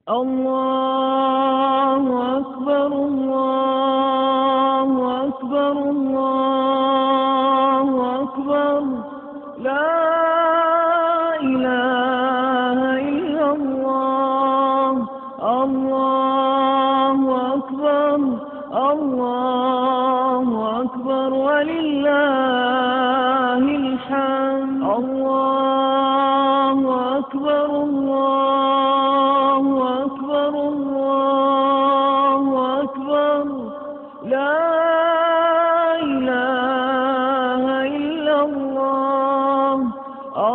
الله أكبر الله أكبر الله أكبر لا إله إلا الله الله أكبر الله أكبر ولله الحمد الله أكبر الله أكبر الله أكبر لا إله إلا الله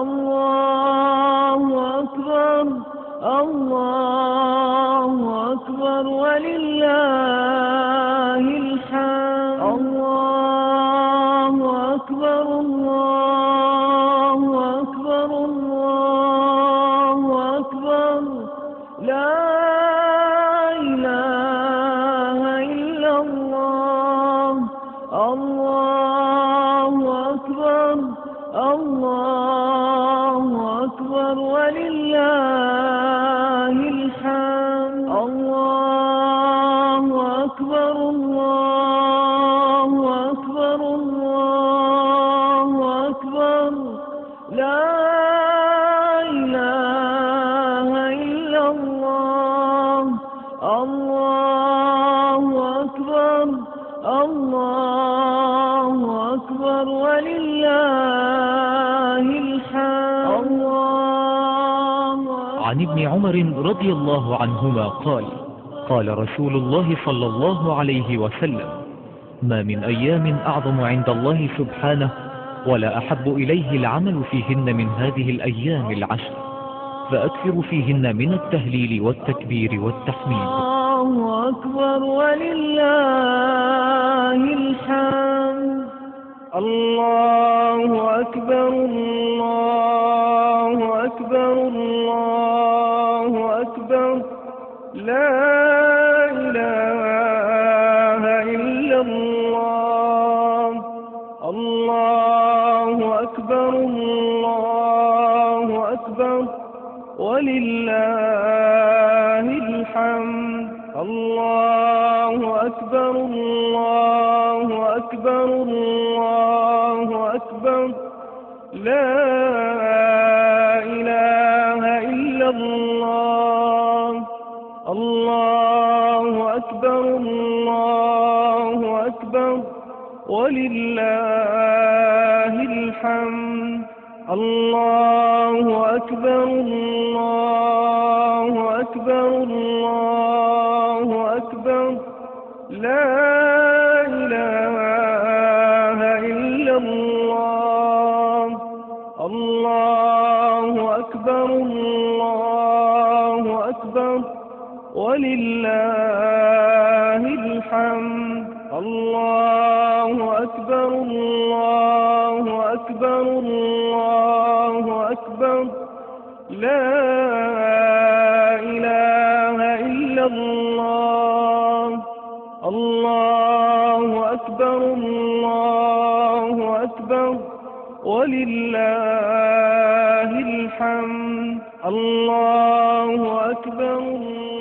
الله أكبر الله أكبر ولله الحمد الله أكبر الله أكبر الله أكبر لا إله إلا الله الله أكبر الله أكبر ولله الحمد الله أكبر الله أكبر الله أكبر لا إله إلا الله الله أكبر الله أكبر ولله الحمد عن ابن عمر رضي الله عنهما قال: قال رسول الله صلى الله عليه وسلم: ما من أيام أعظم عند الله سبحانه ولا أحب إليه العمل فيهن من هذه الأيام العشر، فأكثر فيهن من التهليل والتكبير والتحميد. الله أكبر ولله الحمد الله أكبر الله أكبر الله أكبر لا إله إلا الله الله أكبر الله أكبر ولله الحمد الله أكبر الله أكبر الله أكبر لا إله إلا الله الله أكبر الله أكبر ولله الحمد الله أكبر الله أكبر الله أكبر لا إله إلا الله الله أكبر الله أكبر ولله الحمد الله أكبر الله أكبر الله أكبر لا إله إلا الله الله أكبر الله أكبر ولله الحمد الله أكبر.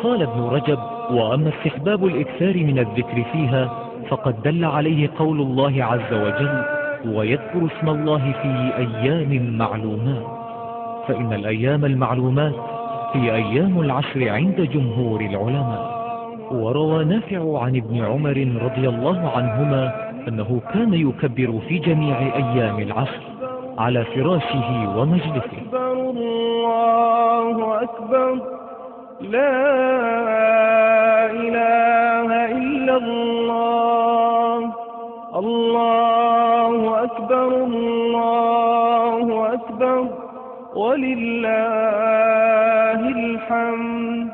قال ابن رجب: وأما استحباب الإكثار من الذكر فيها فقد دل عليه قول الله عز وجل: ويذكر اسم الله في أيام معلومات، فإن الأيام المعلومات هي أيام العشر عند جمهور العلماء. وروى نافع عن ابن عمر رضي الله عنهما أنه كان يكبر في جميع أيام العشر على فراشه ومجلسه. الله أكبر لا إله إلا الله الله أكبر الله أكبر ولله الحمد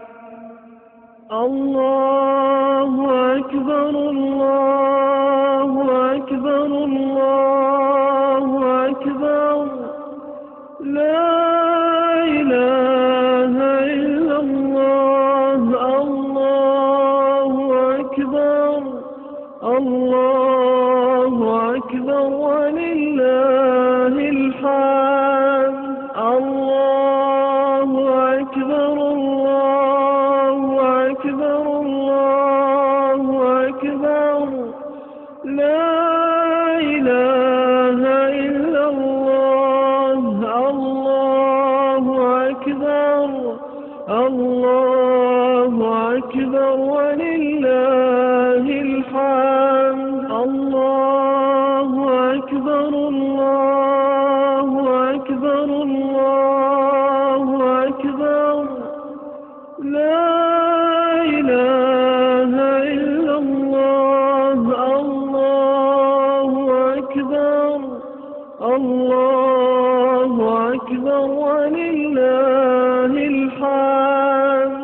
الله أكبر الله أكبر الله أكبر لا إله إلا الله الله أكبر الله أكبر ولله الحمد الله أكبر الله الله أكبر ولله الحمد. الله أكبر الله أكبر الله أكبر. لا إله إلا الله. الله أكبر. الله أكبر ولله الحمد.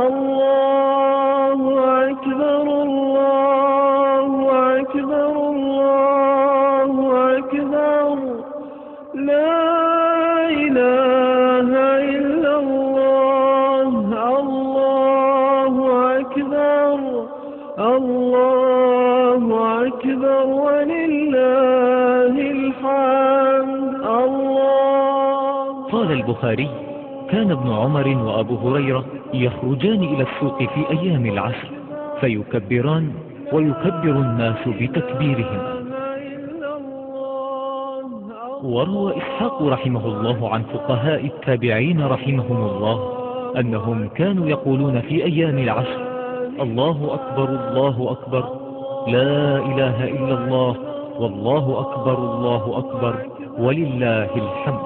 الله أكبر الله أكبر الله أكبر. لا إله إلا الله. الله أكبر. الله أكبر ولله الحمد. الله. قال البخاري: كان ابن عمر وأبو هريرة يخرجان إلى السوق في أيام العشر فيكبران ويكبر الناس بتكبيرهم. وروى إسحاق رحمه الله عن فقهاء التابعين رحمهم الله أنهم كانوا يقولون في أيام العشر: الله أكبر الله أكبر، لا إله إلا الله، والله أكبر الله أكبر، ولله الحمد.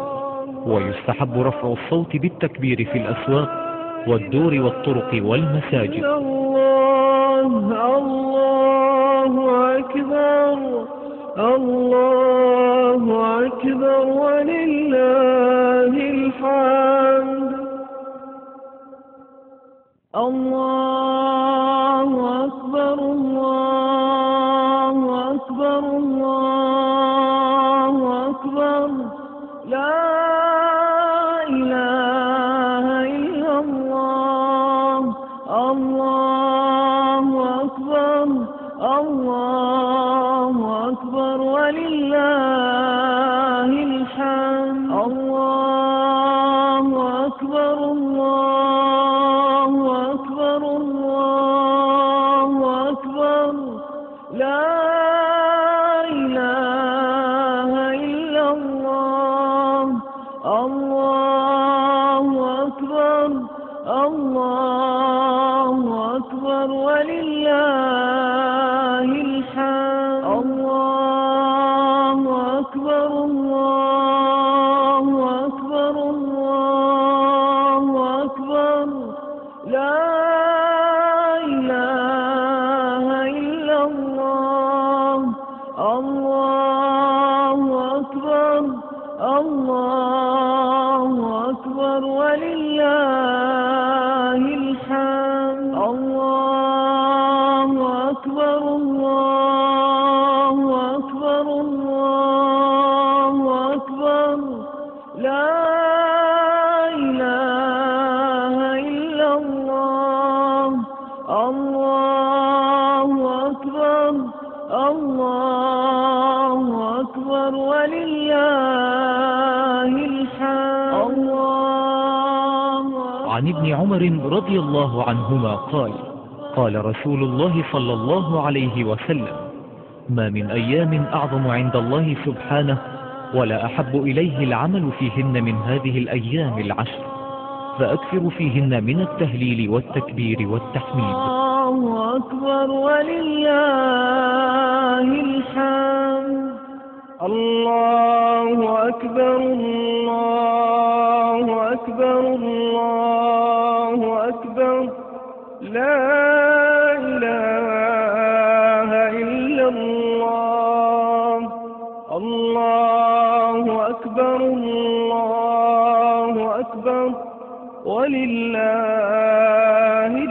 ويستحب رفع الصوت بالتكبير في الأسواق والدور والطرق والمساجد. الله أكبر. الله أكبر ولله الحمد. الله أكبر الله أكبر الله أكبر. لا إله إلا الله. الله أكبر. الله أكبر ولله الحمد. الله أكبر الله أكبر الله أكبر. لا إله إلا الله. الله أكبر. الله أكبر ولله الحمد. الله أكبر الله أكبر الله أكبر. لا إله إلا الله. الله أكبر. الله أكبر ولله الحمد. الله أكبر الله أكبر الله أكبر. لا إله إلا الله. الله أكبر. الله أكبر ولله الحمد. الله. عن ابن عمر رضي الله عنهما قال: قال رسول الله صلى الله عليه وسلم: ما من أيام أعظم عند الله سبحانه ولا أحب إليه العمل فيهن من هذه الأيام العشر، فأكثر فيهن من التهليل والتكبير والتحميد. الله أكبر ولله الحمد. الله أكبر الله أكبر الله أكبر. لا إله إلا الله. الله أكبر الله أكبر ولله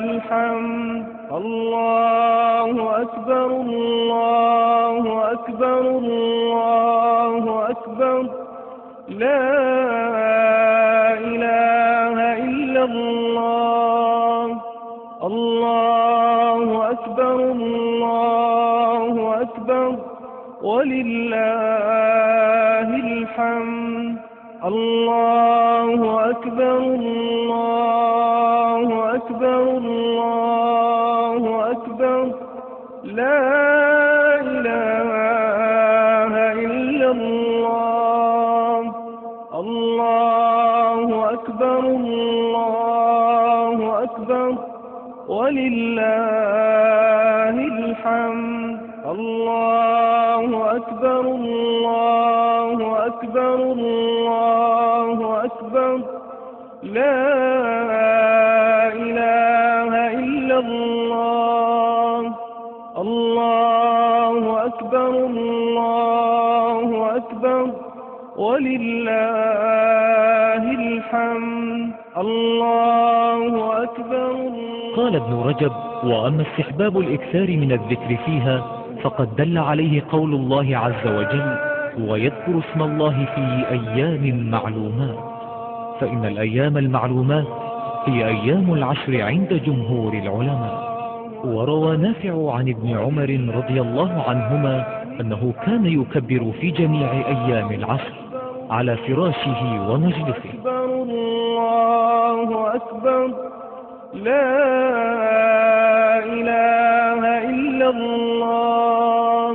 الحمد. الله أكبر الله أكبر الله أكبر. لا إله إلا الله. الله أكبر الله أكبر ولله الحمد. الله أكبر الله أكبر الله أكبر. لا إله إلا الله. الله أكبر الله أكبر ولله الحمد. الله أكبر الله أكبر الله أكبر لا إله إلا الله. الله أكبر الله أكبر ولله الحمد. الله أكبر. قال ابن رجب: وأما استحباب الإكثار من الذكر فيها فقد دل عليه قول الله عز وجل: ويذكر اسم الله في أيام معلومات. فإن الأيام المعلومات هي أيام العشر عند جمهور العلماء. وروى نافع عن ابن عمر رضي الله عنهما أنه كان يكبر في جميع أيام العشر على فراشه ومجلسه. الله أكبر لا إله إلا الله.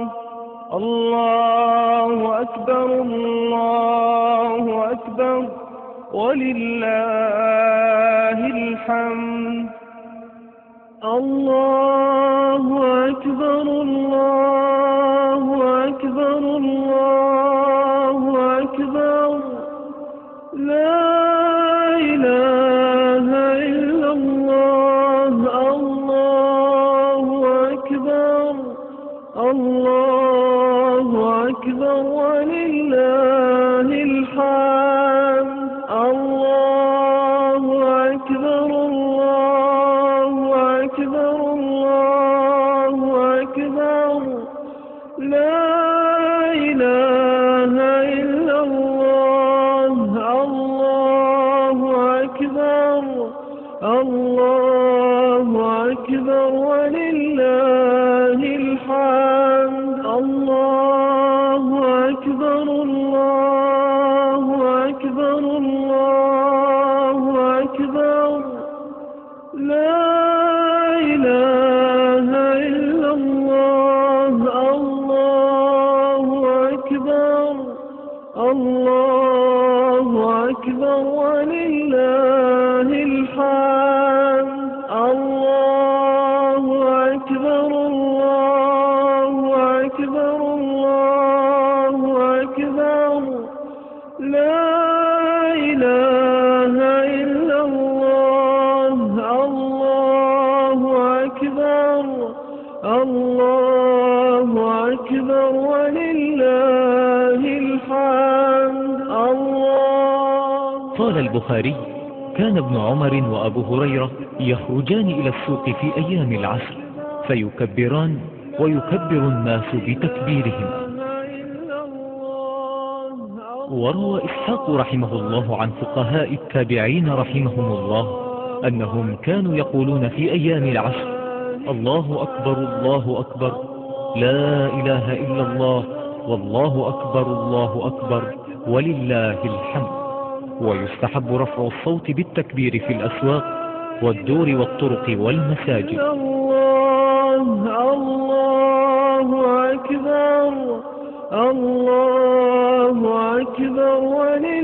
الله أكبر الله أكبر ولله الحمد. الله أكبر الله أكبر الله أكبر لا إله إلا الله. الله أكبر الله أكبر ولله الحمد. الله أكبر الله أكبر الله أكبر لا إله إلا الله. الله أكبر الله أكبر ولله الحمد. الله أكبر الله أكبر الله أكبر لا إله إلا الله. الله أكبر الله أكبر ولله الحمد. الله أكبر الله أكبر الله أكبر لا إله إلا الله. الله أكبر الله أكبر ولله الحمد. الله. قال البخاري: كان ابن عمر وأبو هريرة يخرجان إلى السوق في أيام العشر فيكبران ويكبر الناس بتكبيرهم. وروى إسحاق رحمه الله عن فقهاء التابعين رحمهم الله أنهم كانوا يقولون في أيام العشر: الله أكبر الله أكبر لا إله إلا الله والله أكبر الله أكبر ولله الحمد. ويستحب رفع الصوت بالتكبير في الأسواق والدور والطرق والمساجد. الله أكبر الله أكبر ولله